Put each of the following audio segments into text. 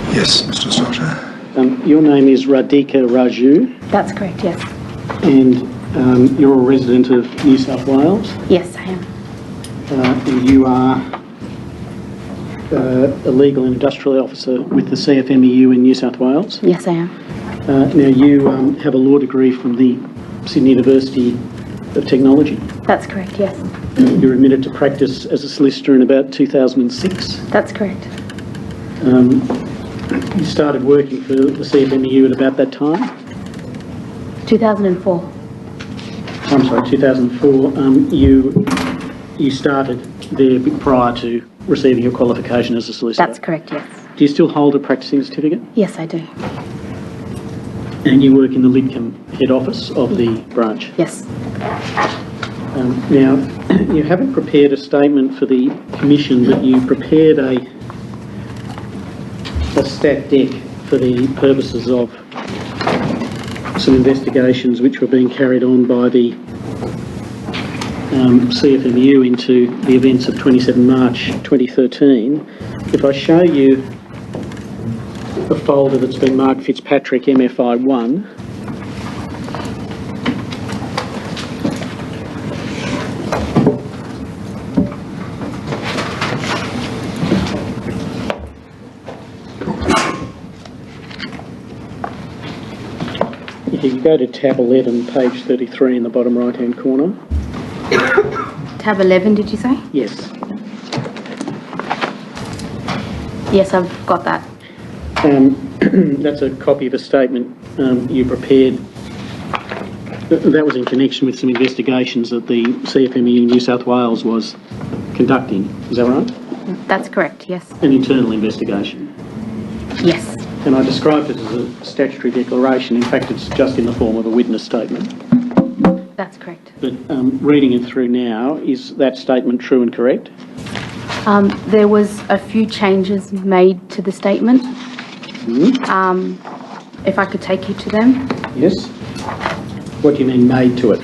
Yes, Mr. Stotter. Your name is Radhika Raju. That's correct, yes. And you're a resident of New South Wales. Yes, I am. And you are a legal and industrial officer with the CFMEU in New South Wales. Yes, I am. Now, you have a law degree from the Sydney University of Technology. That's correct, yes. You were admitted to practice as a solicitor in about 2006. That's correct. You started working for the CFMEU at about that time? 2004. I'm sorry, 2004. You started there prior to receiving your qualification as a solicitor? That's correct, yes. Do you still hold a practicing certificate? Yes, I do. And you work in the Lidcombe head office of the branch? Yes. Now, you haven't prepared a statement for the Commission, but you prepared a stat deck for the purposes of some investigations which were being carried on by the CFMEU into the events of 27 March 2013. If I show you a folder that's been marked Fitzpatrick MFI 1, if you go to tab 11, page 33 in the bottom right hand corner. Tab 11, did you say? Yes. Yes, I've got that. That's a copy of a statement you prepared. That was in connection with some investigations that the CFMEU New South Wales was conducting. Is that right? That's correct, yes. An internal investigation. Yes. And I described it as a statutory declaration. In fact, it's just in the form of a witness statement. That's correct. But reading it through now, is that statement true and correct? There was a few changes made to the statement. If I could take you to them. Yes. What do you mean made to it?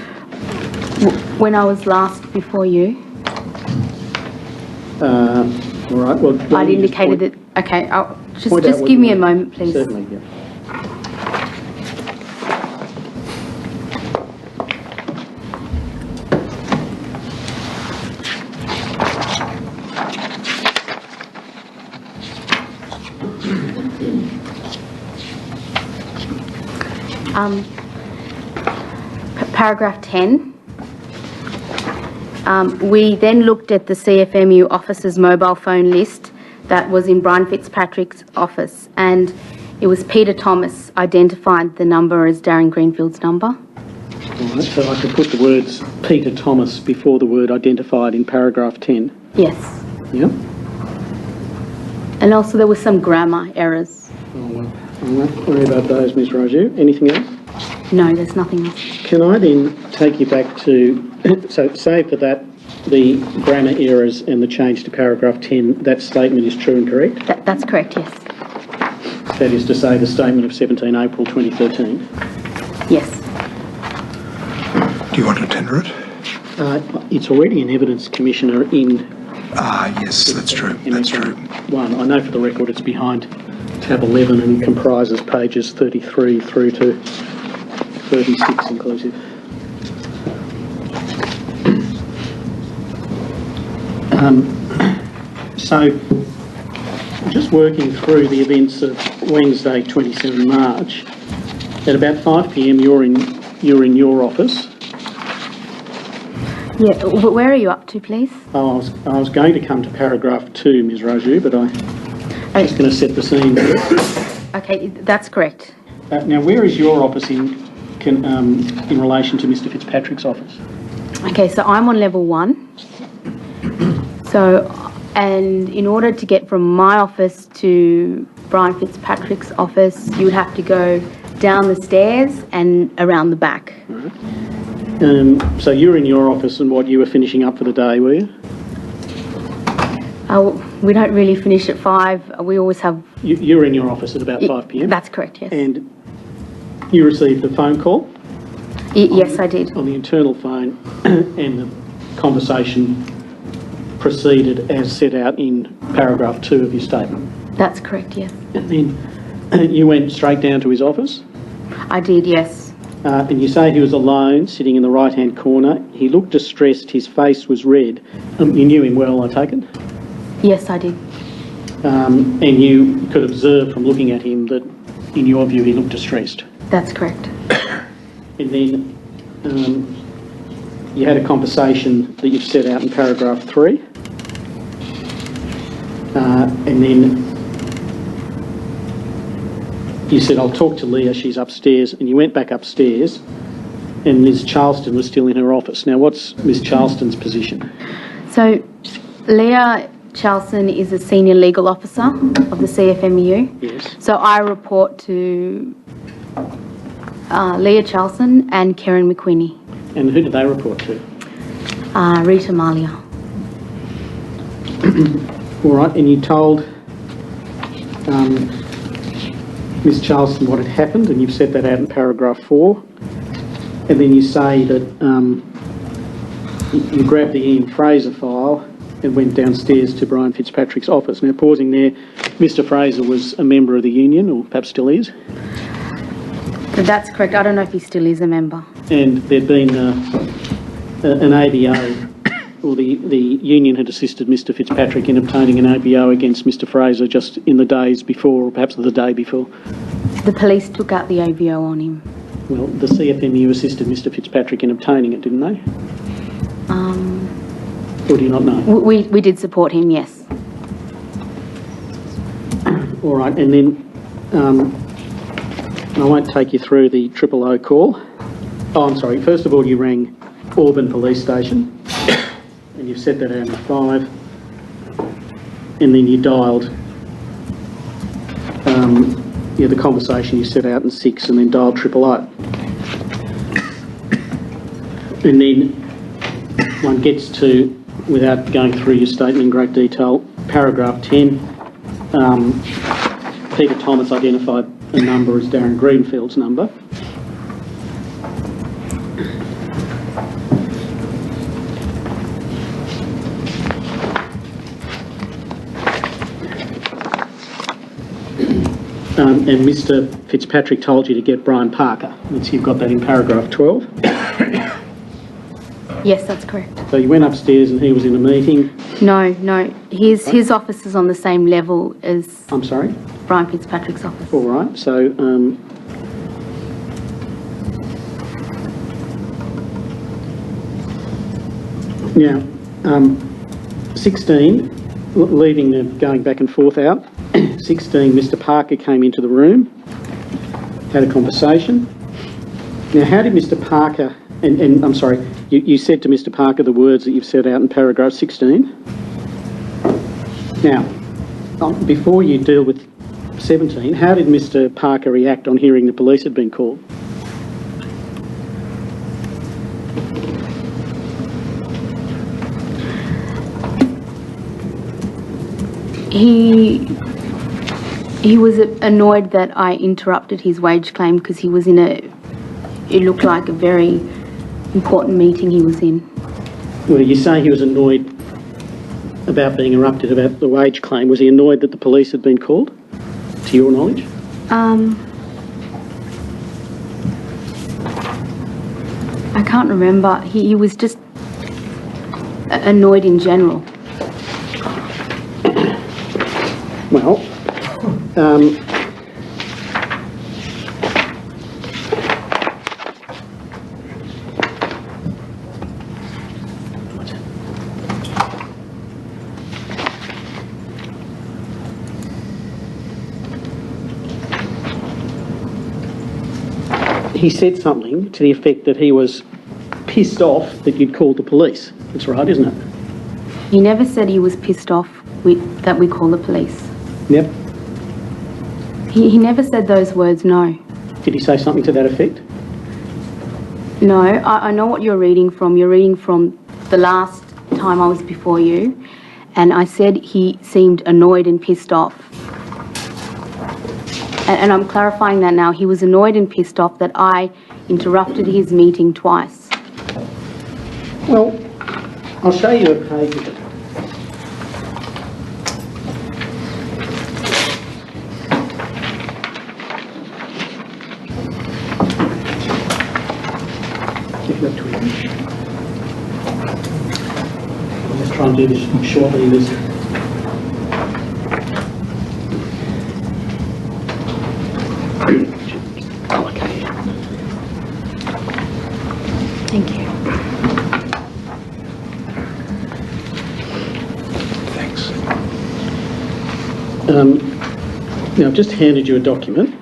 When I was last before you, All right. Well, I'd indicated that. Okay, just give me a moment, please. Certainly, yeah. Paragraph 10. We then looked at the CFMU officer's mobile phone list that was in Brian Fitzpatrick's office, and it was Peter Thomas identified the number as Darren Greenfield's number. All right, so I could put the words Peter Thomas before the word identified in paragraph 10. Yes. Yep. And also there were some grammar errors. Oh, well, I won't worry about those, Ms. Raju. Anything else? No, there's nothing else. Can I then take you back to, so say for that, the grammar errors and the change to paragraph 10, that statement is true and correct? That's correct, yes. That is to say the statement of 17 April 2013? Yes. Do you want to tender it? It's already in evidence, Commissioner, in... Yes, that's true. That's true. One, I know for the record it's behind tab 11 and comprises pages 33 through to 36 inclusive. So, just working through the events of Wednesday, 27 March, at about 5 p.m. you're in your office. Yeah, where are you up to, please? I was going to come to paragraph 2, Ms. Raju, but I'm just going to set the scene first. Okay, that's correct. Now, where is your office in relation to Mr. Fitzpatrick's office? Okay, so I'm on level 1. So, and in order to get from my office to Brian Fitzpatrick's office, you would have to go down the stairs and around the back. Right. So you're in your office and what, you were finishing up for the day, were you? We don't really finish at 5. We always have... You're in your office at about 5 p.m? That's correct, yes. And you received a phone call? Yes, I did. On the internal phone, and the conversation proceeded as set out in paragraph 2 of your statement? That's correct, yes. And then you went straight down to his office? I did, yes. And you say he was alone, sitting in the right-hand corner. He looked distressed, his face was red. You knew him well, I take it? Yes, I did. And you could observe from looking at him that, in your view, he looked distressed. That's correct. And then you had a conversation that you've set out in paragraph 3. And then you said, I'll talk to Leah, she's upstairs. And you went back upstairs and Ms Charleston was still in her office. Now, what's Ms Charleston's position? So, Leah Charleston is a senior legal officer of the CFMEU. Yes. So I report to Leah Charleston and Karen McQueenie. And who do they report to? Rita Malia. All right, and you told Ms Charleston what had happened, and you've set that out in paragraph 4. And then you say that you grabbed the Ian Fraser file and went downstairs to Brian Fitzpatrick's office. Now, pausing there, Mr Fraser was a member of the union, or perhaps still is? That's correct. I don't know if he still is a member. And there'd been an ABO, or the union had assisted Mr Fitzpatrick in obtaining an ABO against Mr Fraser just in the days before, or perhaps the day before. The police took out the AVO on him. Well, the CFMU assisted Mr Fitzpatrick in obtaining it, didn't they? Or do you not know? We did support him, yes. All right, and then I won't take you through the 000 call. Oh, I'm sorry. First of all, you rang Auburn Police Station, and you've set that out in 5, and then you dialed the conversation you set out in 6, and then dialed 000. And then one gets to, without going through your statement in great detail, paragraph 10, Peter Thomas identified a number as Darren Greenfield's number. And Mr Fitzpatrick told you to get Brian Parker. So you've got that in paragraph 12. Yes, that's correct. So you went upstairs and he was in a meeting. No. His office is on the same level as I'm sorry? Brian Fitzpatrick's office. All right. So now 16, leaving the going back and forth out. 16, Mr Parker came into the room, had a conversation. Now, how did Mr Parker, and I'm sorry, you said to Mr Parker the words that you've set out in paragraph 16. Now, before you deal with 17, how did Mr Parker react on hearing the police had been called? He was annoyed that I interrupted his wage claim because he was in it looked like a very important meeting he was in. Well, you say he was annoyed about being interrupted about the wage claim. Was he annoyed that the police had been called, to your knowledge? I can't remember. He was just annoyed in general. Well, he said something to the effect that he was pissed off that you'd called the police. That's right, isn't it? He never said he was pissed off that we call the police. Yep. He never said those words, no. Did he say something to that effect? No, I know what you're reading from. You're reading from the last time I was before you, and I said he seemed annoyed and pissed off. And I'm clarifying that now. He was annoyed and pissed off that I interrupted his meeting twice. Well, I'll show you a page of it. Got 20. I'll just try and do this shortly. Oh, okay. Thank you. Thanks. Now, I've just handed you a document.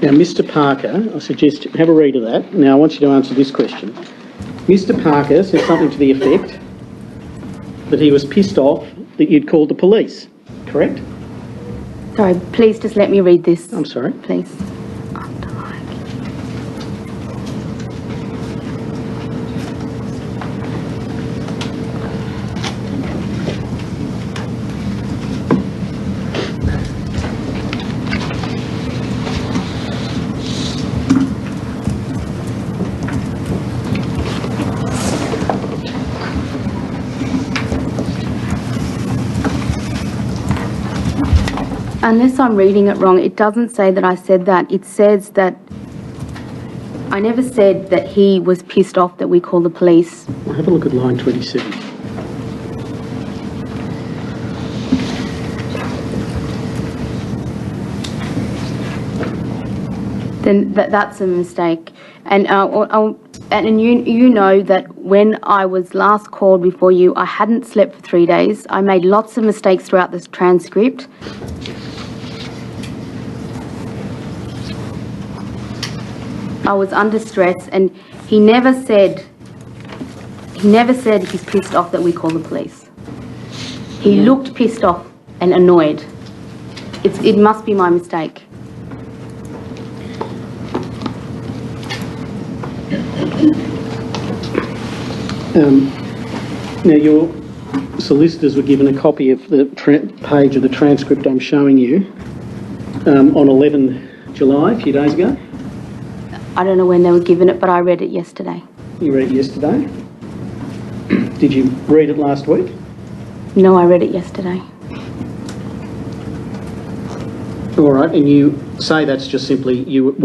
Now, Mr. Parker, I suggest you have a read of that. Now, I want you to answer this question. Mr. Parker said something to the effect that he was pissed off that you'd called the police, correct? Sorry, please just let me read this. I'm sorry. Please. Unless I'm reading it wrong, it doesn't say that I said that. It says that I never said that he was pissed off that we called the police. Well, have a look at line 27. Then that's a mistake. And and you know that when I was last called before you, I hadn't slept for 3 days. I made lots of mistakes throughout this transcript. I was under stress, and he never said he's pissed off that we call the police. He looked pissed off and annoyed. It must be my mistake. Now, your solicitors were given a copy of the page of the transcript I'm showing you on 11 July, a few days ago. I don't know when they were given it, but I read it yesterday. You read it yesterday? Did you read it last week? No, I read it yesterday. All right, and you say that's just simply you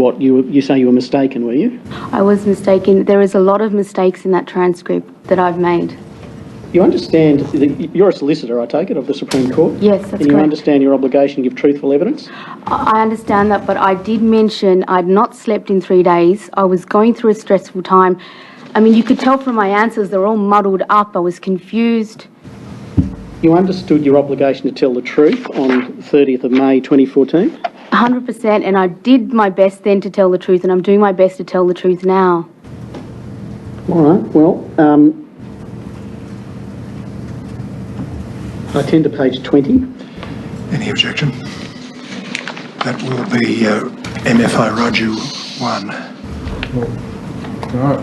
say you were mistaken, were you? I was mistaken. There is a lot of mistakes in that transcript that I've made. You understand that you're a solicitor, I take it, of the Supreme Court? Yes, that's correct. And you understand your obligation to give truthful evidence? I understand that, but I did mention I'd not slept in 3 days. I was going through a stressful time. I mean, you could tell from my answers, they're all muddled up. I was confused. You understood your obligation to tell the truth on 30th of May 2014? 100%, and I did my best then to tell the truth, and I'm doing my best to tell the truth now. All right, well, I tend to page 20. Any objection? That will be MFI Raju 1. Well,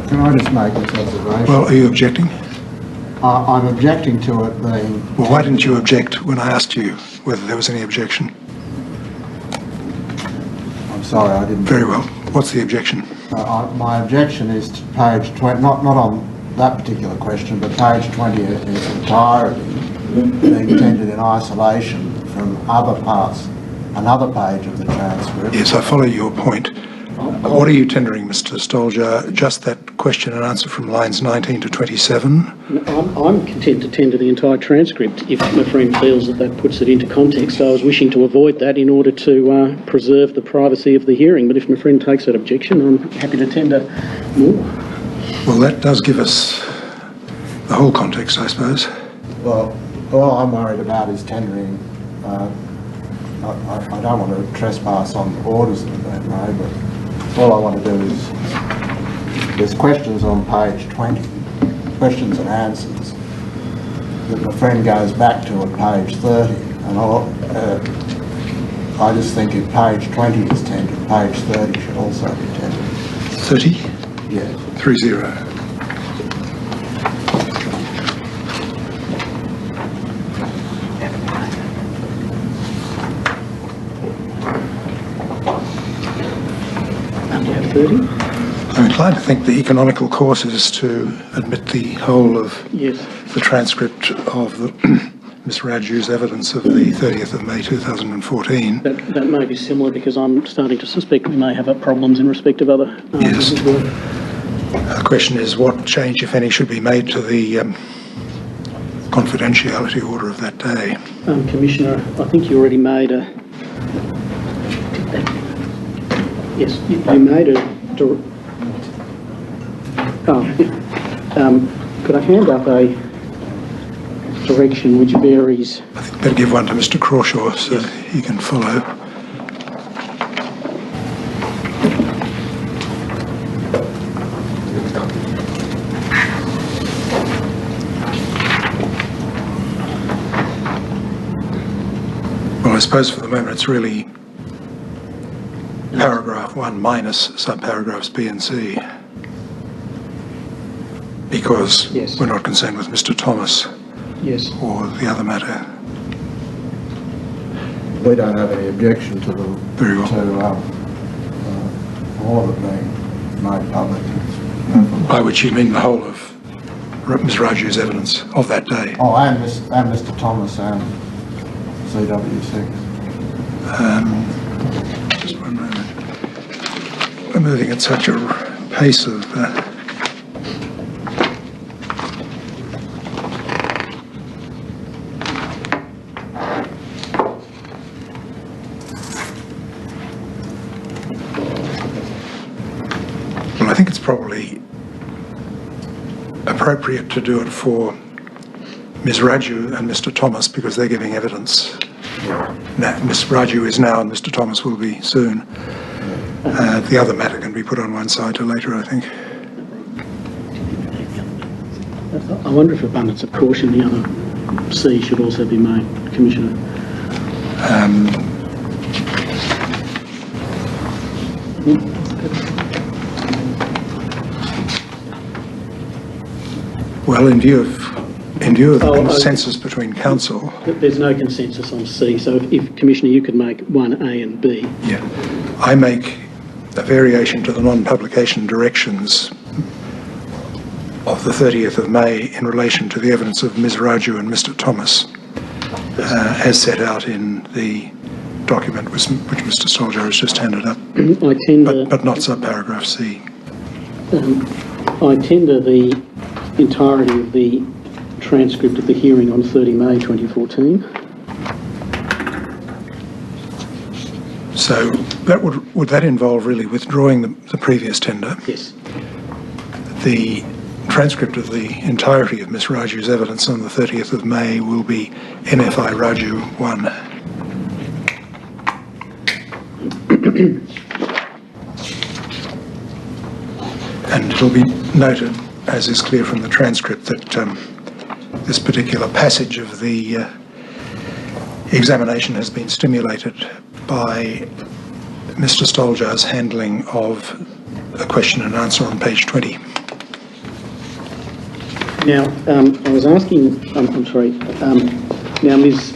can I just make this observation? Well, are you objecting? I'm objecting to it being... Well, why didn't you object when I asked you whether there was any objection? I'm sorry, I didn't... Very well. What's the objection? My objection is to page 20, not on that particular question, but page 20 in its entirety, being tendered in isolation from other parts, another page of the transcript. Yes, I follow your point. What are you tendering, Mr. Stoljar? Just that question and answer from lines 19 to 27? I'm content to tender the entire transcript if my friend feels that that puts it into context. I was wishing to avoid that in order to preserve the privacy of the hearing, but if my friend takes that objection, I'm happy to tender more. Well, that does give us the whole context, I suppose. Well, all I'm worried about is tendering. I don't want to trespass on orders in that way, but all I want to do is, there's questions on page 20, questions and answers, that my friend goes back to at page 30, and I just think if page 20 is tendered, page 30 should also be tendered. 30? Yes. 30. I'm inclined to think the economical course is to admit the whole of Yes. the transcript of the Ms Raju's evidence of the 30th of May 2014. That may be similar because I'm starting to suspect we may have problems in respect of other Yes. as well. The question is what change, if any, should be made to the confidentiality order of that day. Commissioner, I think you already made a... Yes, you made a... could I hand up a direction which varies? I think better give one to Mr Crawshaw so he can follow. Well, I suppose for the moment it's really paragraph 1 minus subparagraphs B and C, because Yes. we're not concerned with Mr Thomas Yes. or the other matter. We don't have any objection to the Very well. to all of it being made public. By which you mean the whole of Ms Raju's evidence of that day. Oh, and Mr Thomas and CW6. Just one moment. We're moving at such a pace of... Well, I think it's probably appropriate to do it for Ms Raju and Mr Thomas because they're giving evidence. Now, Ms Raju is now and Mr Thomas will be soon. The other matter can be put on one side till later, I think. I wonder if abundance of caution, the other C should also be made, Commissioner. Well, in view of the consensus between council, There's no consensus on C, so if Commissioner, you could make 1A and B. yeah, I make a variation to the non-publication directions of the 30th of May in relation to the evidence of Ms Raju and Mr Thomas, as set out in the document which Mr Stoljar has just handed up, I tender, but not subparagraph C. I tender the entirety of the transcript of the hearing on 30 May 2014. So that would that involve really withdrawing the previous tender? Yes. The transcript of the entirety of Ms Raju's evidence on the 30th of May will be NFI Raju 1. And it'll be noted, as is clear from the transcript, that this particular passage of the examination has been stimulated by Mr Stoljar's handling of a question and answer on page 20. Now, I was asking, I'm sorry, now Ms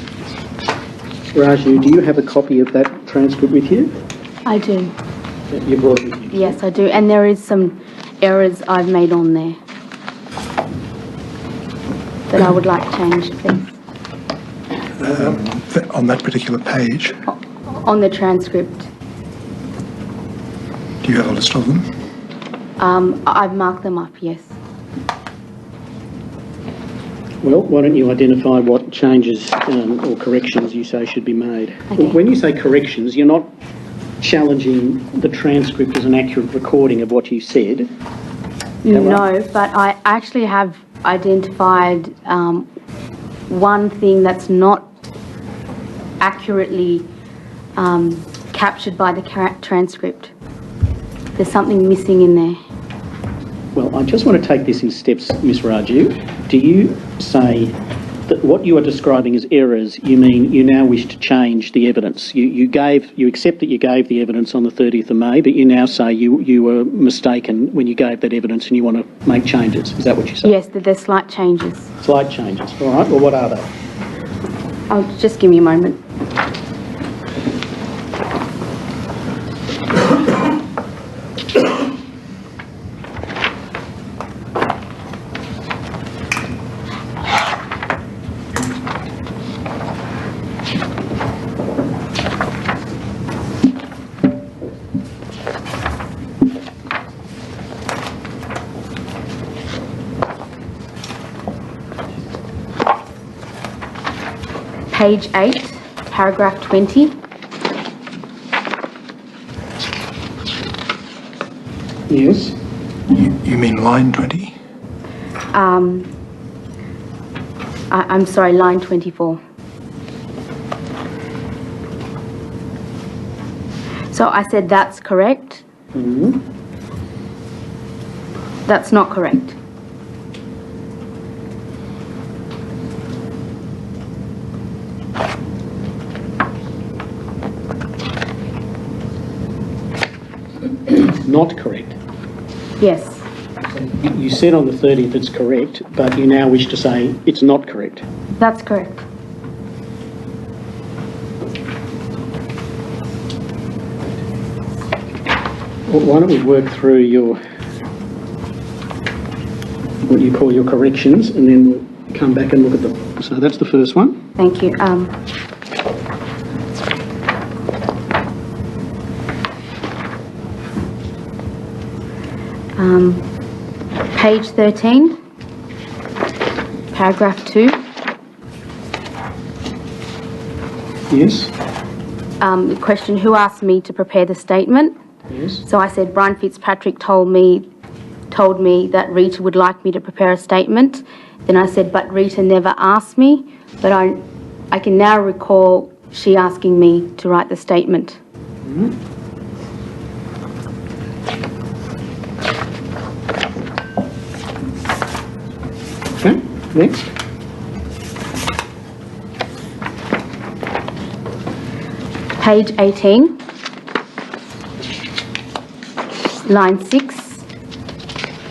Raju, do you have a copy of that transcript with you? I do. You brought it with you? Yes, I do. And there is some errors I've made on there that I would like changed, please. On that particular page, On the transcript. do you have a list of them? I've marked them up, yes. Well, why don't you identify what changes or corrections you say should be made? Okay. When you say corrections, you're not challenging the transcript as an accurate recording of what you said. No, but I actually have identified one thing that's not accurately captured by the transcript. There's something missing in there. Well, I just want to take this in steps, Ms Raju. Do you say that what you are describing as errors, you mean you now wish to change the evidence? You accept that you gave the evidence on the 30th of May, but you now say you were mistaken when you gave that evidence and you want to make changes. Is that what you say? Yes, there's slight changes. Slight changes. All right. Well, what are they? Just give me a moment. Page 8, paragraph 20. Yes. You mean line 20? I'm sorry, line 24. So I said that's correct. That's not correct. Not correct. Yes. You said on the 30th it's correct, but you now wish to say it's not correct. That's correct. Well, why don't we work through your, what you call your corrections, and then we'll come back and look at them. So that's the first one. Thank you. Page 13, paragraph 2. Yes. The question, who asked me to prepare the statement? Yes. So I said Brian Fitzpatrick told me that Rita would like me to prepare a statement. Then I said, but Rita never asked me, but I can now recall she asking me to write the statement. Okay, next. Page 18, line 6.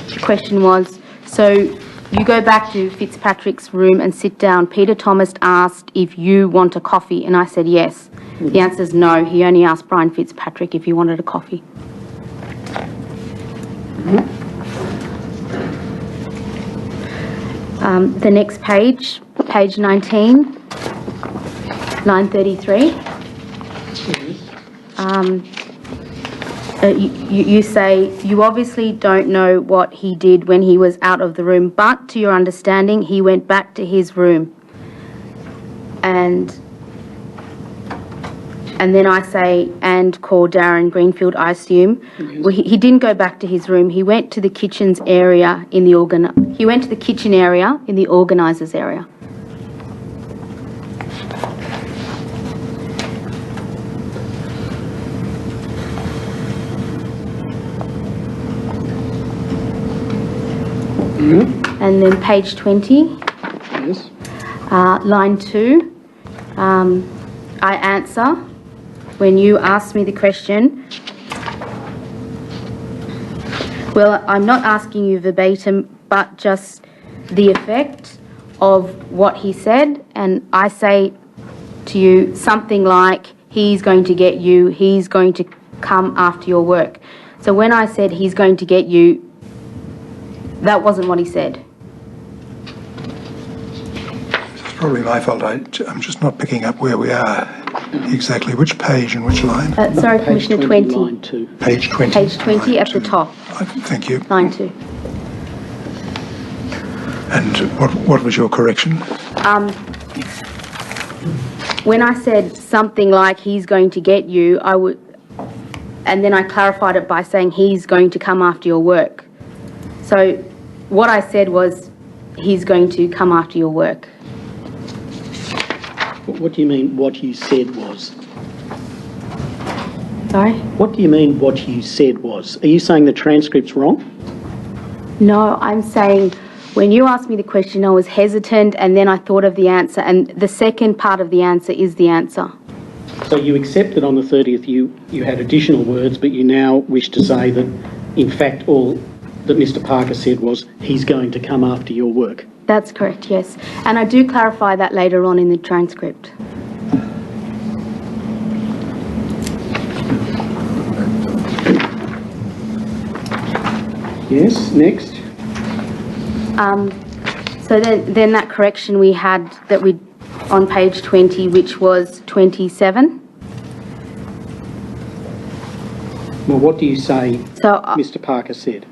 The question was, so you go back to Fitzpatrick's room and sit down. Peter Thomas asked if you want a coffee, and I said yes. The answer is no. He only asked Brian Fitzpatrick if he wanted a coffee. The next page, page 19, line 33. You say, you obviously don't know what he did when he was out of the room, but to your understanding, he went back to his room. And then I say, and call Darren Greenfield, I assume. Yes. Well, he didn't go back to his room. He went to the kitchen's area in the He went to the kitchen area in the organiser's area. And then page 20, Yes. line 2, I answer when you ask me the question. Well, I'm not asking you verbatim, but just the effect of what he said, and I say to you something like, he's going to get you, he's going to come after your work. So when I said he's going to get you, that wasn't what he said. It's probably my fault. I'm just not picking up where we are exactly. Which page and which line? Sorry, Page Commissioner, 20, 20. line 2. Page 20. Page 20 line at the 2. top, Thank you. line 2. And what was your correction? When I said something like he's going to get you, and then I clarified it by saying he's going to come after your work. So what I said was he's going to come after your work. What do you mean what you said was? Sorry? What do you mean what you said was? Are you saying the transcript's wrong? No, I'm saying when you asked me the question, I was hesitant and then I thought of the answer, and the second part of the answer is the answer. So you accepted on the 30th you had additional words, but you now wish to say that, in fact, all that Mr. Parker said was he's going to come after your work. That's correct, yes. And I do clarify that later on in the transcript. Yes, next. So then that correction we had on page 20, which was 27. Well, what do you say So Mr. Parker said?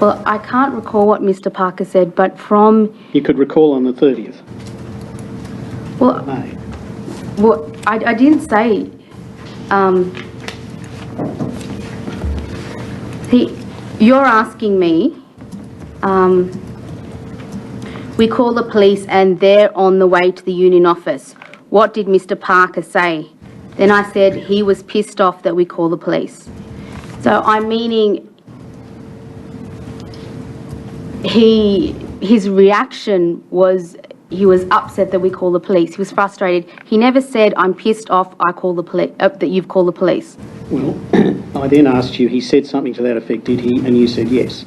Well, I can't recall what Mr. Parker said, but from... You could recall on the 30th Well, of May. well I didn't say... You're asking me... we call the police and they're on the way to the union office. What did Mr. Parker say? Then I said he was pissed off that we call the police. So I'm meaning his reaction was he was upset that we call the police. He was frustrated. He never said, I'm pissed off, I call the police, that you've called the police. Well, I then asked you, he said something to that effect, did he? And you said yes.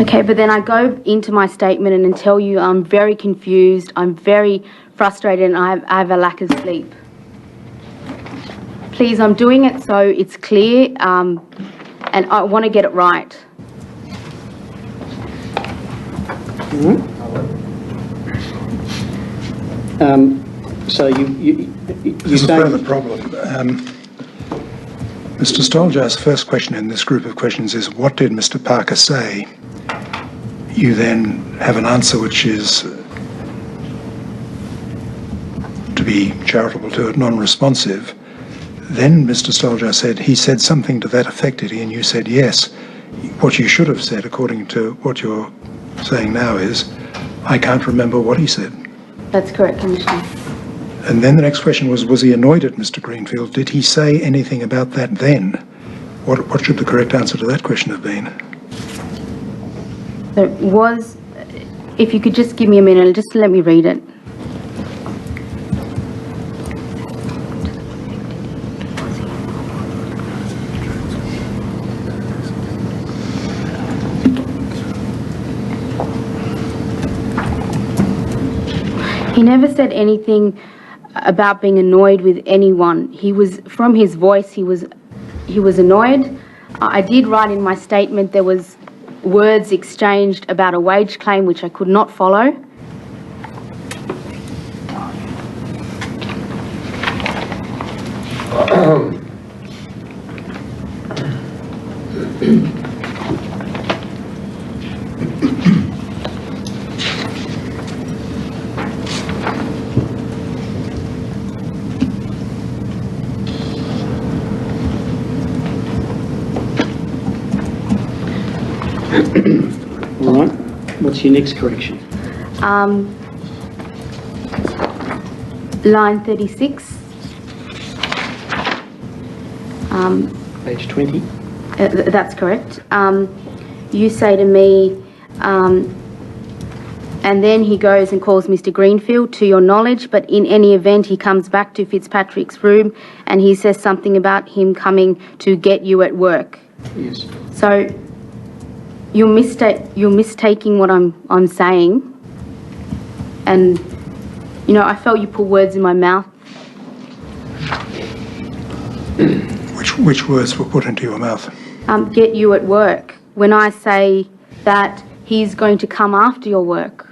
Okay, but then I go into my statement and tell you I'm very confused, I'm very frustrated, and I have a lack of sleep. Please, I'm doing it so it's clear, and I want to get it right. So you There's a say... further problem. Mr. Stoljar's first question in this group of questions is, what did Mr. Parker say? You then have an answer which is, to be charitable to it, non-responsive. Then Mr. Stoljar said he said something to that effect, did he? And you said yes. What you should have said, according to what you're saying now, is, I can't remember what he said. That's correct, Commissioner. And then the next question was he annoyed at Mr. Greenfield? Did he say anything about that then? What should the correct answer to that question have been? So it was, if you could just give me a minute, just let me read it. He never said anything about being annoyed with anyone. He was, from his voice, he was annoyed. I did write in my statement there was words exchanged about a wage claim which I could not follow. All right. What's your next correction? Line 36. Page 20. That's correct. You say to me, and then he goes and calls Mr. Greenfield, to your knowledge, but in any event he comes back to Fitzpatrick's room and he says something about him coming to get you at work. Yes. So you're mistaking what I'm saying, and you know, I felt you put words in my mouth. Which words were put into your mouth? Get you at work. When I say that he's going to come after your work.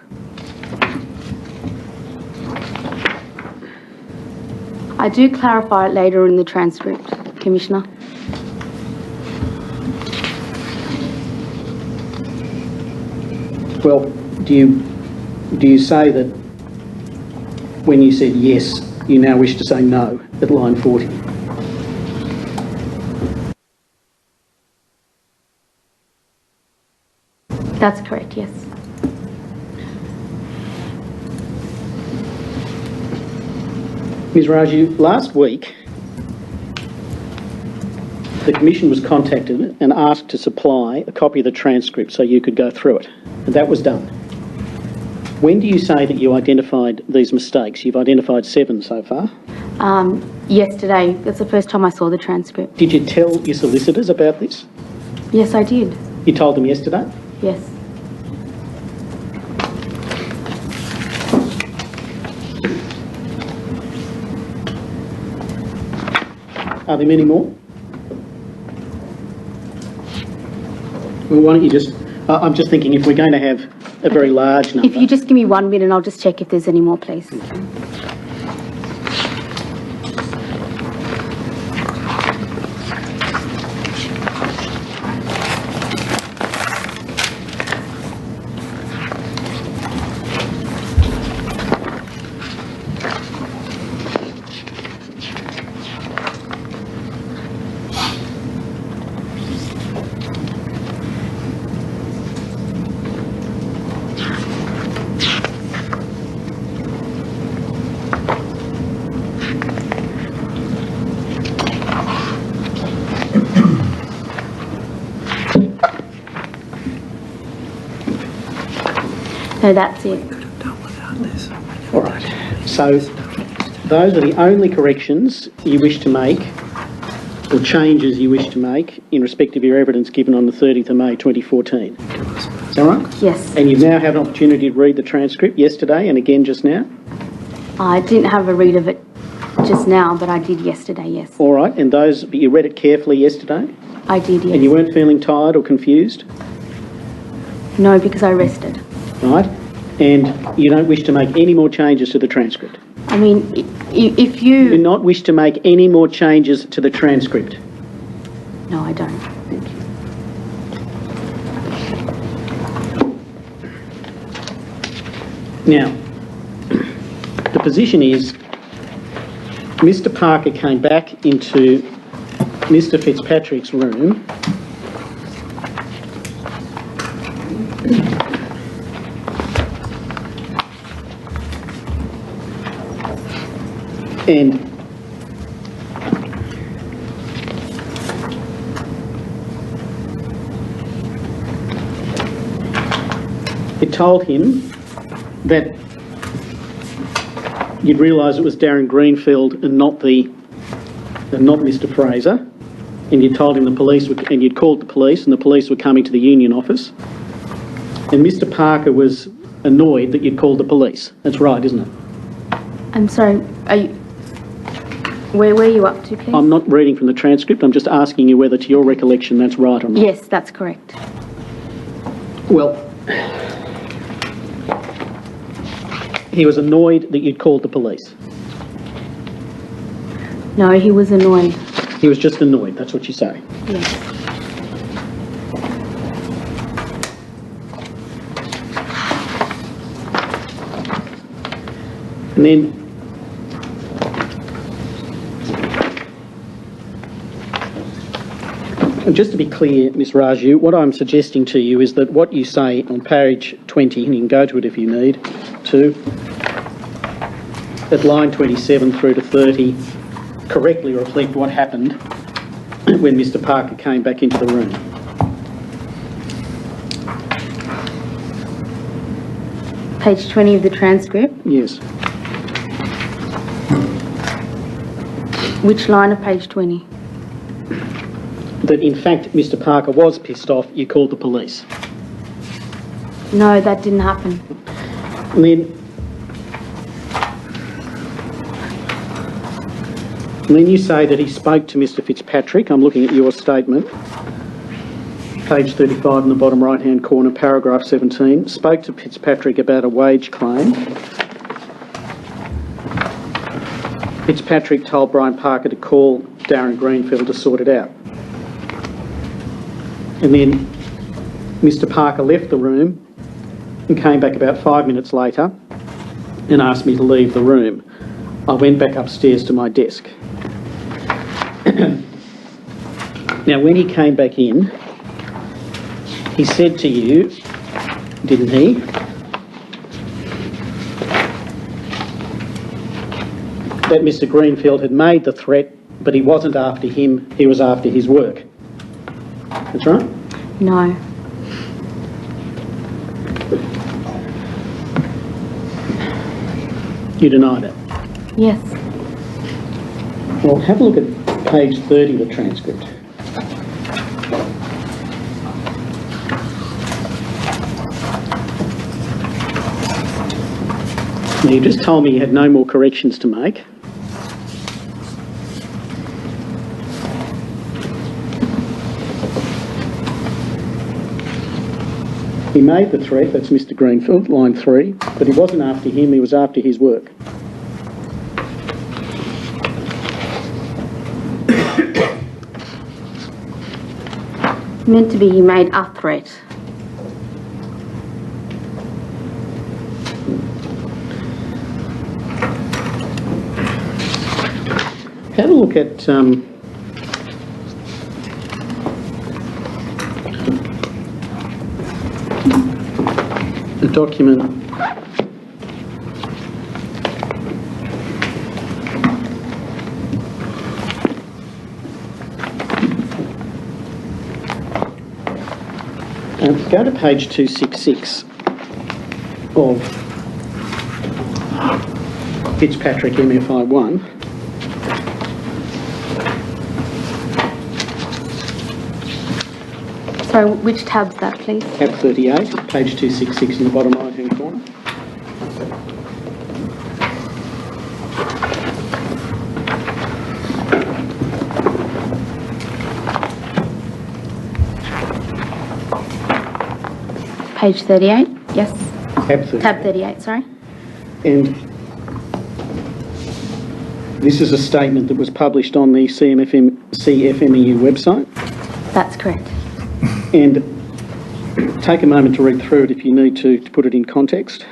I do clarify it later in the transcript, Commissioner. Well, do you say that when you said yes, you now wish to say no at line 40? That's correct, yes. Ms. Raju, last week the Commission was contacted and asked to supply a copy of the transcript so you could go through it, and that was done. When do you say that you identified these mistakes? You've identified 7 so far. Yesterday. That's the first time I saw the transcript. Did you tell your solicitors about this? Yes, I did. You told them yesterday? Yes. Are there many more? Well, why don't you just... I'm just thinking if we're going to have a very large number... If you just give me 1 minute, I'll just check if there's any more, please. No, that's it. All right. So those are the only corrections you wish to make, or changes you wish to make, in respect of your evidence given on the 30th of May 2014. Is that right? Yes. And you've now had an opportunity to read the transcript yesterday and again just now? I didn't have a read of it just now, but I did yesterday, yes. All right. And those, you read it carefully yesterday? I did, yes. And you weren't feeling tired or confused? No, because I rested. Right. And you don't wish to make any more changes to the transcript? I mean, if You do you... not wish to make any more changes to the transcript? No, I don't. Thank you. Now, the position is Mr. Parker came back into Mr. Fitzpatrick's room and it told him that you'd realise it was Darren Greenfield and not Mr. Fraser, and you told him and you'd called the police, and the police were coming to the union office, and Mr. Parker was annoyed that you'd called the police. That's right, isn't it? I'm sorry, are you... Where were you up to, please? I'm not reading from the transcript. I'm just asking you whether, to your recollection, that's right or not. Yes, that's correct. Well, he was annoyed that you'd called the police. No, he was annoyed. He was just annoyed, that's what you say. Yes. And then and just to be clear, Ms. Raju, what I'm suggesting to you is that what you say on page 20, and you can go to it if you need to, at line 27 through to 30, correctly reflect what happened when Mr. Parker came back into the room. Page 20 of the transcript. Yes. Which line of page 20? That in fact Mr. Parker was pissed off, you called the police. No, that didn't happen. And then you say that he spoke to Mr. Fitzpatrick. I'm looking at your statement. Page 35 in the bottom right-hand corner, paragraph 17. Spoke to Fitzpatrick about a wage claim. Fitzpatrick told Brian Parker to call Darren Greenfield to sort it out. And then Mr. Parker left the room and came back about 5 minutes later and asked me to leave the room. I went back upstairs to my desk. Now, when he came back in, he said to you, didn't he, that Mr. Greenfield had made the threat, but he wasn't after him, he was after his work. That's right? No. You deny that? Yes. Well, have a look at page 30 of the transcript. Now, you just told me you had no more corrections to make. He made the threat, that's Mr. Greenfield, line 3, but he wasn't after him, he was after his work. Meant to be he made a threat. Have a look at the document go to page 266. of Fitzpatrick MFI 1, Sorry, which tab's that, please? tab 38, page 266 in the bottom right-hand corner. Page 38, yes. Tab 38. Tab 38, sorry. And this is a statement that was published on the CFMEU website. That's correct. And take a moment to read through it if you need to put it in context.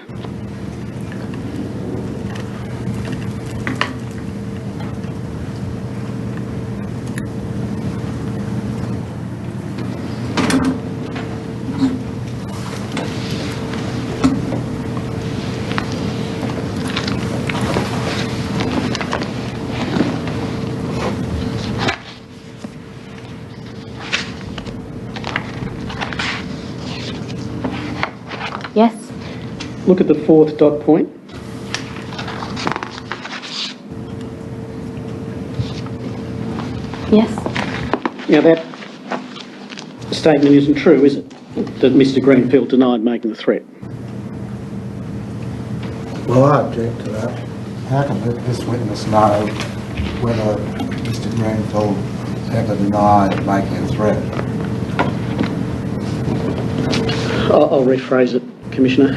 Yes. Look at the fourth dot point. Yes. Now that statement isn't true, is it? That Mr Greenfield denied making the threat. Well, I object to that. How can this witness know whether Mr Greenfield ever denied making a threat? I'll rephrase it, Commissioner.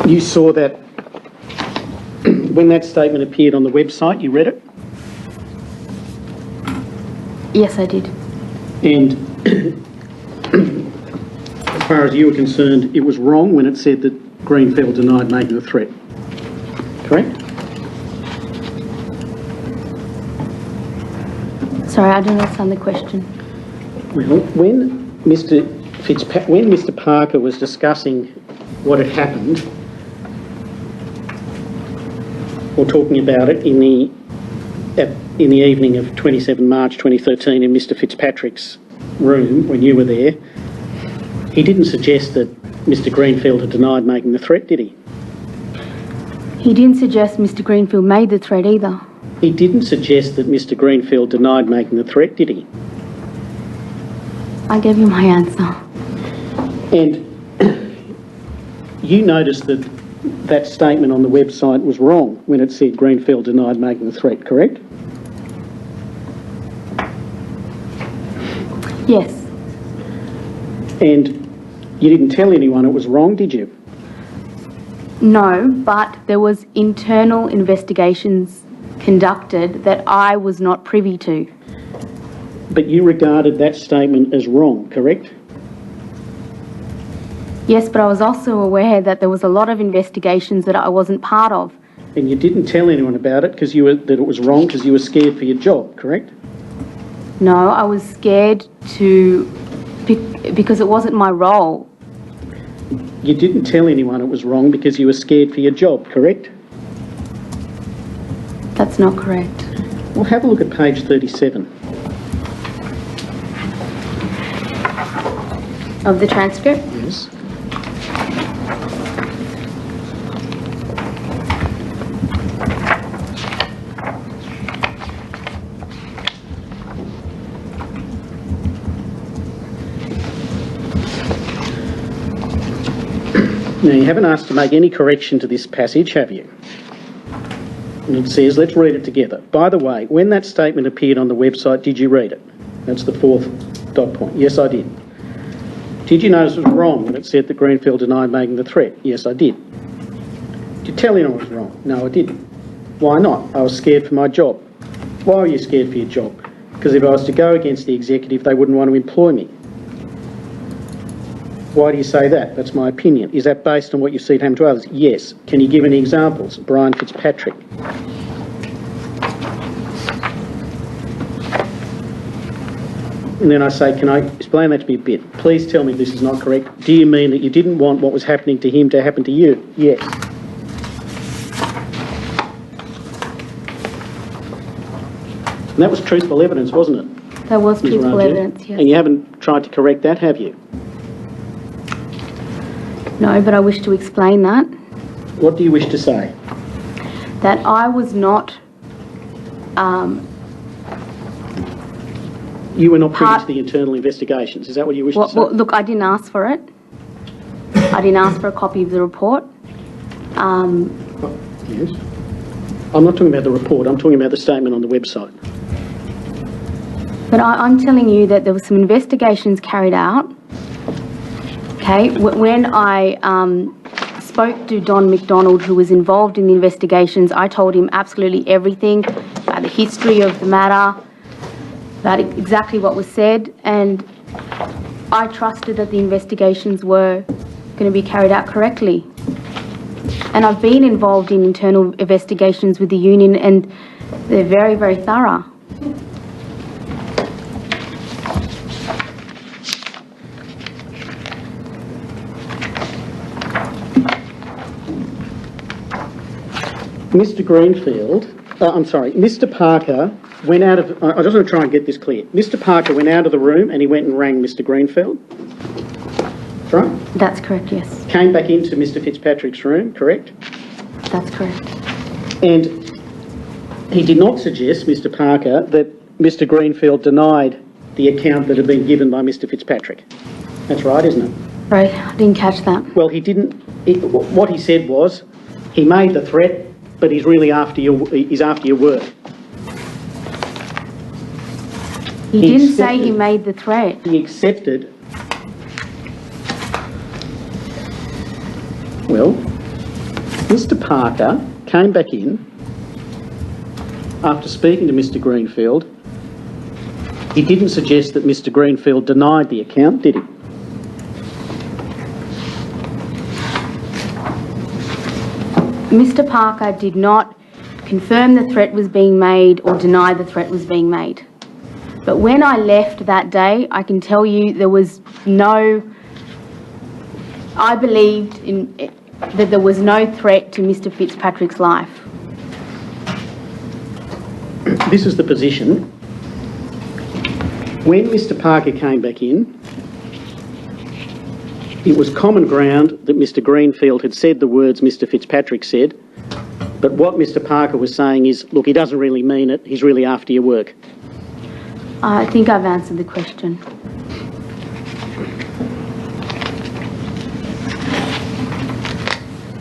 You saw that when that statement appeared on the website, you read it? Yes, I did. And as far as you were concerned, it was wrong when it said that Greenfield denied making the threat. Correct? Sorry, I don't understand the question. Well, when Mr Parker was discussing what had happened, or talking about it in the evening of 27 March 2013 in Mr Fitzpatrick's room when you were there, he didn't suggest that Mr Greenfield had denied making the threat, did he? He didn't suggest Mr Greenfield made the threat either. He didn't suggest that Mr Greenfield denied making the threat, did he? I gave you my answer. And you noticed that that statement on the website was wrong when it said Greenfield denied making the threat, correct? Yes. And you didn't tell anyone it was wrong, did you? No, but there was internal investigations conducted that I was not privy to. But you regarded that statement as wrong, correct? Yes, but I was also aware that there was a lot of investigations that I wasn't part of. And you didn't tell anyone about it that it was wrong because you were scared for your job, correct? No, I was scared because it wasn't my role. You didn't tell anyone it was wrong because you were scared for your job, correct? That's not correct. Well, have a look at page 37. Of the transcript? Yes. Now, you haven't asked to make any correction to this passage, have you? And it says, let's read it together. By the way, when that statement appeared on the website, did you read it? That's the fourth dot point. Yes, I did. Did you notice it was wrong when it said that Greenfield denied making the threat? Yes, I did. Did you tell anyone it was wrong? No, I didn't. Why not? I was scared for my job. Why were you scared for your job? Because if I was to go against the executive, they wouldn't want to employ me. Why do you say that? That's my opinion. Is that based on what you've seen happen to others? Yes. Can you give any examples? Brian Fitzpatrick. And then I say, can I explain that to me a bit? Please tell me this is not correct. Do you mean that you didn't want what was happening to him to happen to you? Yes. And that was truthful evidence, wasn't it? That was Ms. truthful Raju? evidence, yes. And you haven't tried to correct that, have you? No, but I wish to explain that. What do you wish to say? That I was not You were not privy Part- to the internal investigations. Is that what you wish to say? well, look, I didn't ask for it. I didn't ask for a copy of the report. Yes. I'm not talking about the report. I'm talking about the statement on the website. But I'm telling you that there were some investigations carried out. Okay, when I spoke to Don McDonald, who was involved in the investigations, I told him absolutely everything about the history of the matter, about exactly what was said, and I trusted that the investigations were going to be carried out correctly. And I've been involved in internal investigations with the union, and they're very, very thorough. Mr. Greenfield, Mr. Parker went out of, I just want to try and get this clear. Mr. Parker went out of the room and he went and rang Mr. Greenfield. That's right? That's correct, yes. Came back into Mr. Fitzpatrick's room, correct? That's correct. And he did not suggest, Mr. Parker, that Mr. Greenfield denied the account that had been given by Mr. Fitzpatrick. That's right, isn't it? Right, I didn't catch that. Well, he didn't. What he said was, he made the threat, but he's really after your work. He didn't say he made the threat. He accepted. Well, Mr. Parker came back in after speaking to Mr. Greenfield. He didn't suggest that Mr. Greenfield denied the account, did he? Mr. Parker did not confirm the threat was being made or deny the threat was being made. But when I left that day, I can tell you there was no... I believed that there was no threat to Mr. Fitzpatrick's life. This is the position. When Mr. Parker came back in, it was common ground that Mr. Greenfield had said the words Mr. Fitzpatrick said, but what Mr. Parker was saying is, look, he doesn't really mean it, he's really after your work. I think I've answered the question.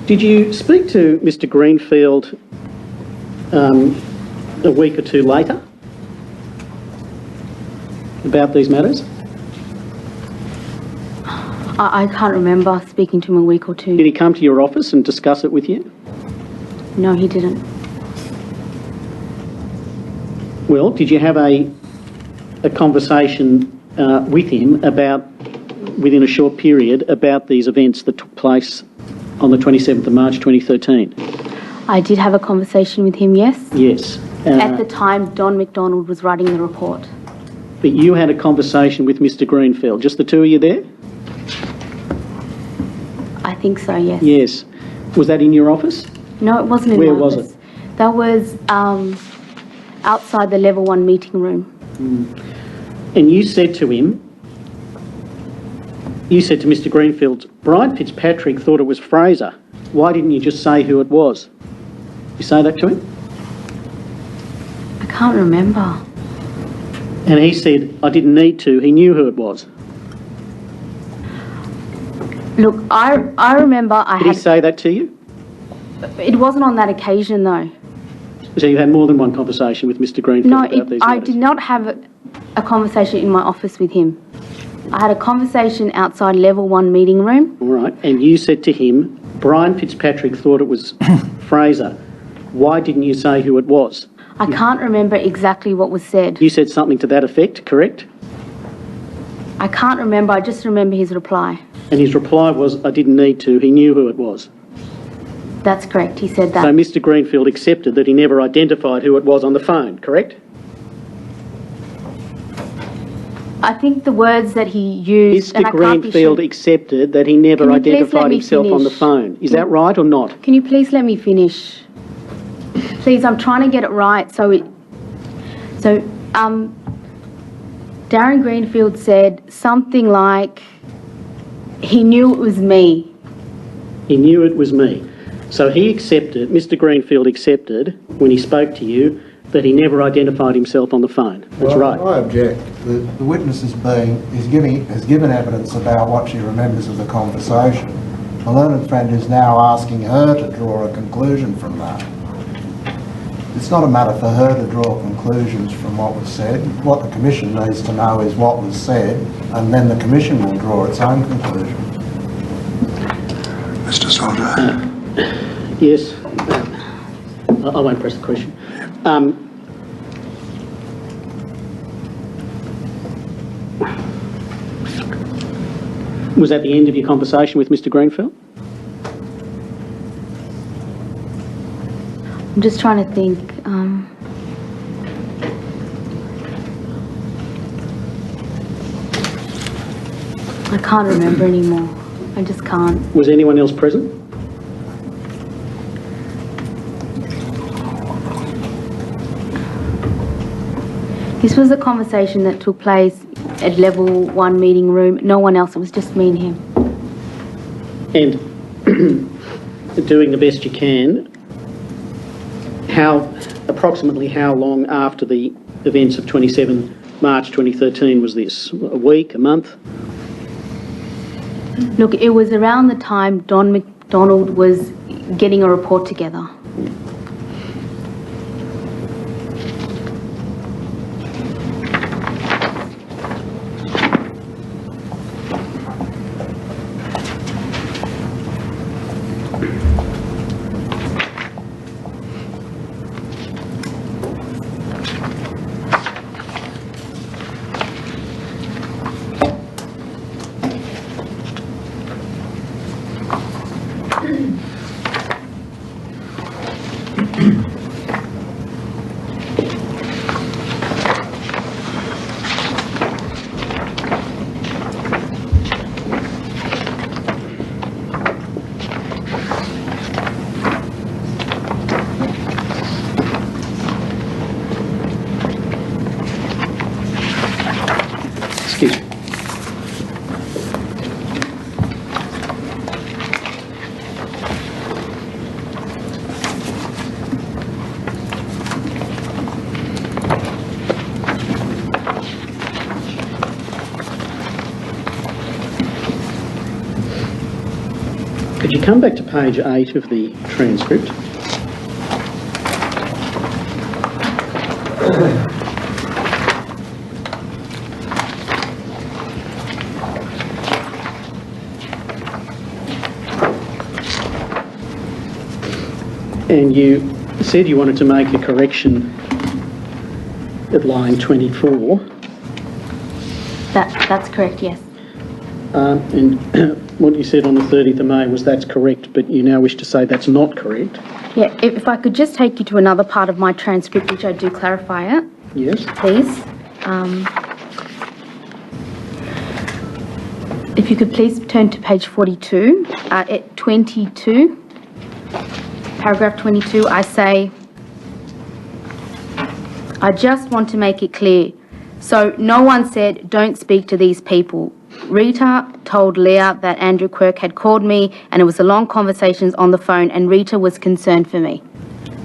Did you speak to Mr. Greenfield a week or two later about these matters? I can't remember speaking to him a week or two. Did he come to your office and discuss it with you? No, he didn't. Well, did you have a conversation with him about, within a short period, about these events that took place on the 27th of March 2013? I did have a conversation with him, yes. Yes. At the time, Don McDonald was writing the report. But you had a conversation with Mr. Greenfield, just the two of you there? I think so, yes. Yes. Was that in your office? No, it wasn't in Where my was office. it? That was outside the level 1 meeting room. And you said to him, you said to Mr. Greenfield, Brian Fitzpatrick thought it was Fraser. Why didn't you just say who it was? You say that to him? I can't remember. And he said, I didn't need to, he knew who it was. Look, I remember Did he say that to you? It wasn't on that occasion, though. So you had more than one conversation with Mr. Greenfield No, about these I matters? did not have a conversation in my office with him. I had a conversation outside level 1 meeting room. All right, and you said to him, Brian Fitzpatrick thought it was Fraser. Why didn't you say who it was? I can't remember exactly what was said. You said something to that effect, correct? I can't remember, I just remember his reply. And his reply was, I didn't need to, he knew who it was. That's correct, he said that. So Mr. Greenfield accepted that he never identified who it was on the phone, correct? I think the words that he used... and Mr. I can't be Greenfield sure- accepted that he never Can you please let identified me himself on the finish? phone. Is that right or not? Can you please let me finish? Please, I'm trying to get it right. Darren Greenfield said something like he knew it was me. He knew it was me. So he accepted, Mr Greenfield accepted, when he spoke to you, that he never identified himself on the phone. That's right. I object. The witness has given evidence about what she remembers of the conversation. The learned friend is now asking her to draw a conclusion from that. It's not a matter for her to draw conclusions from what was said. What the Commission needs to know is what was said, and then the Commission will draw its own conclusion. Mr. Soldier. Yes. I won't press the question. Was that the end of your conversation with Mr Greenfield? I'm just trying to think. I can't remember anymore. I just can't. Was anyone else present? This was a conversation that took place at level 1 meeting room. No one else. It was just me and him. And doing the best you can, approximately how long after the events of 27 March 2013 was this? A week, a month? Look, it was around the time Don McDonald was getting a report together. Excuse me. Could you come back to page 8 of the transcript? And you said you wanted to make a correction at line 24. That's correct, yes. And what you said on the 30th of May was that's correct, but you now wish to say that's not correct. Yeah, if I could just take you to another part of my transcript, which I do clarify it, Yes? please. If you could please turn to page 42, at 22, paragraph 22, I say, I just want to make it clear. So no one said, don't speak to these people. Rita told Leah that Andrew Quirk had called me and it was a long conversation on the phone and Rita was concerned for me.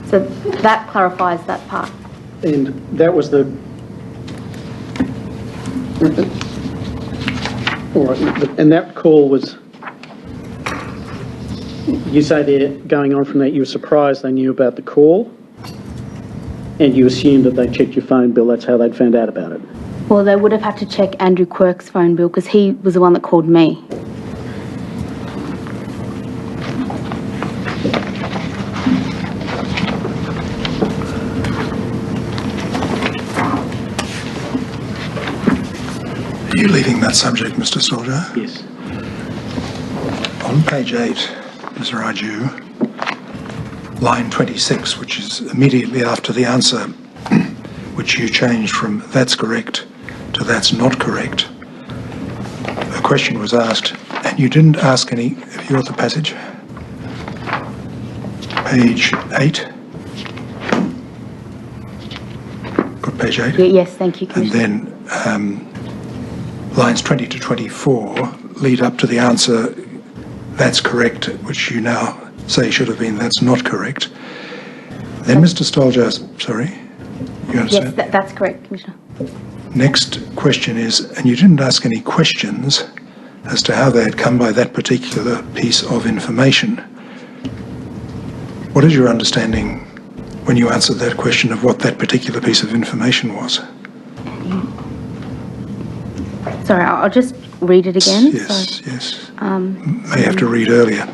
So that clarifies that part. And that was the... All right, and that call was... You say there, going on from that, you were surprised they knew about the call and you assumed that they checked your phone bill, that's how they'd found out about it. Well, they would have had to check Andrew Quirk's phone bill because he was the one that called me. Are you leaving that subject, Mr. Soldier? Yes. On page 8, Ms. Raju, line 26, which is immediately after the answer, which you changed from that's correct to that's not correct. A question was asked, and you didn't ask any. Have you got the passage? Page 8. Got page 8? Yes, thank you, And Commissioner. then lines 20 to 24 lead up to the answer that's correct, which you now say should have been that's not correct, then Mr. Stoljar, sorry, you understand? Yes, that's correct, Commissioner. Next question is, and you didn't ask any questions as to how they had come by that particular piece of information. What is your understanding when you answered that question of what that particular piece of information was? Sorry, I'll just read it again. Yes, yes. May have to read earlier.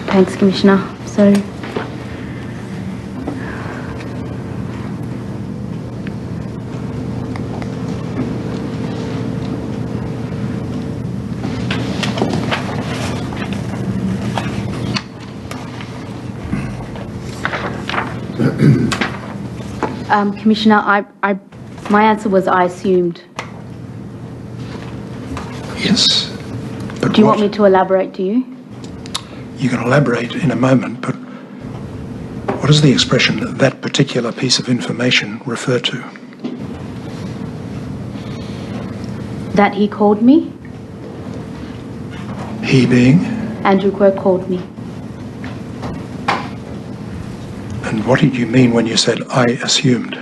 Thanks, Commissioner. So, Commissioner, my answer was I assumed. Yes. But Do you want me to elaborate to you? You can elaborate in a moment, but what does the expression that particular piece of information refer to? That he called me? He being? Andrew Quirk called me. And what did you mean when you said, I assumed?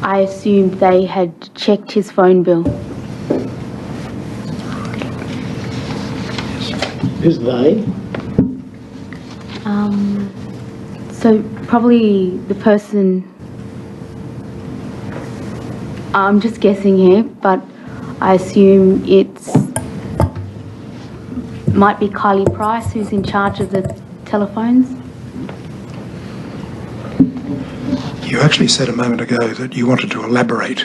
I assumed they had checked his phone bill. Who's they? So probably the person, I'm just guessing here, but I assume might be Kylie Price who's in charge of the telephones. You actually said a moment ago that you wanted to elaborate.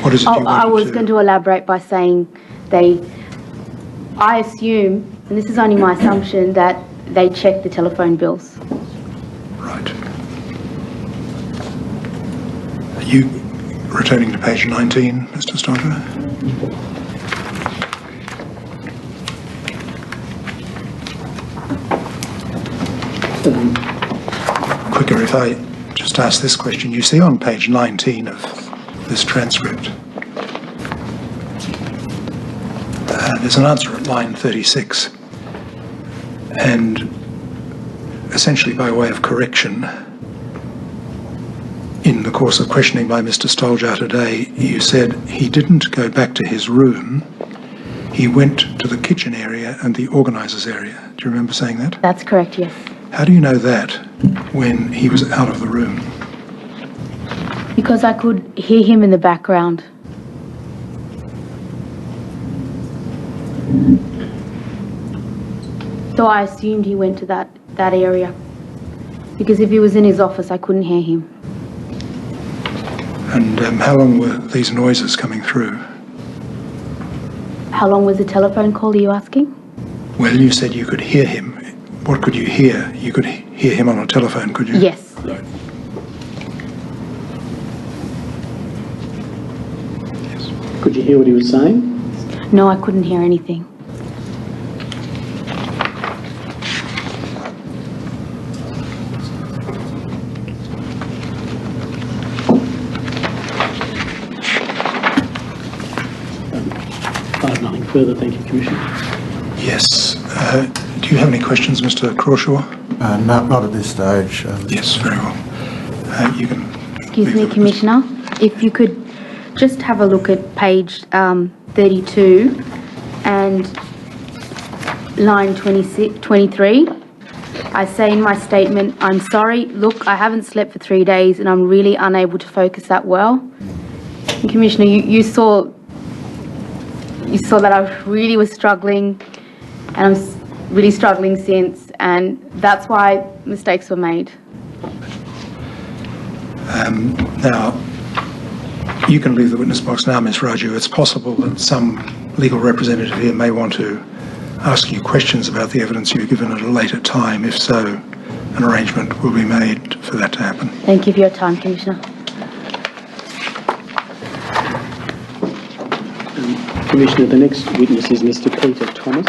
What is it you wanted to... I was going to elaborate by saying I assume, and this is only my assumption, that they checked the telephone bills. Right. Are you returning to page 19, Mr. Stoljar? Quicker if I just ask this question. You see on page 19 of this transcript, there's an answer at line 36. And essentially by way of correction, in the course of questioning by Mr. Stoljar today, you said he didn't go back to his room, he went to the kitchen area and the organisers area. Do you remember saying that? That's correct, yes. How do you know that when he was out of the room? Because I could hear him in the background. So I assumed he went to that area. Because if he was in his office, I couldn't hear him. And how long were these noises coming through? How long was the telephone call, are you asking? Well, you said you could hear him. What could you hear? You could hear him on a telephone, could you? Yes. Right. Yes. Could you hear what he was saying? No, I couldn't hear anything. Nothing further, thank you, Commissioner. Yes. Do you have any questions, Mr. Crawshaw? No, not at this stage. Yes, very well. You can... Excuse me, Commissioner. If you could just have a look at page 32 and line 23. I say in my statement, I'm sorry, look, I haven't slept for 3 days and I'm really unable to focus that well. And Commissioner, you saw that I really was struggling, and I'm really struggling since, and that's why mistakes were made. Now, you can leave the witness box now, Ms. Raju. It's possible that some legal representative here may want to ask you questions about the evidence you've given at a later time. If so, an arrangement will be made for that to happen. Thank you for your time, Commissioner. Commissioner, the next witness is Mr. Peter Thomas.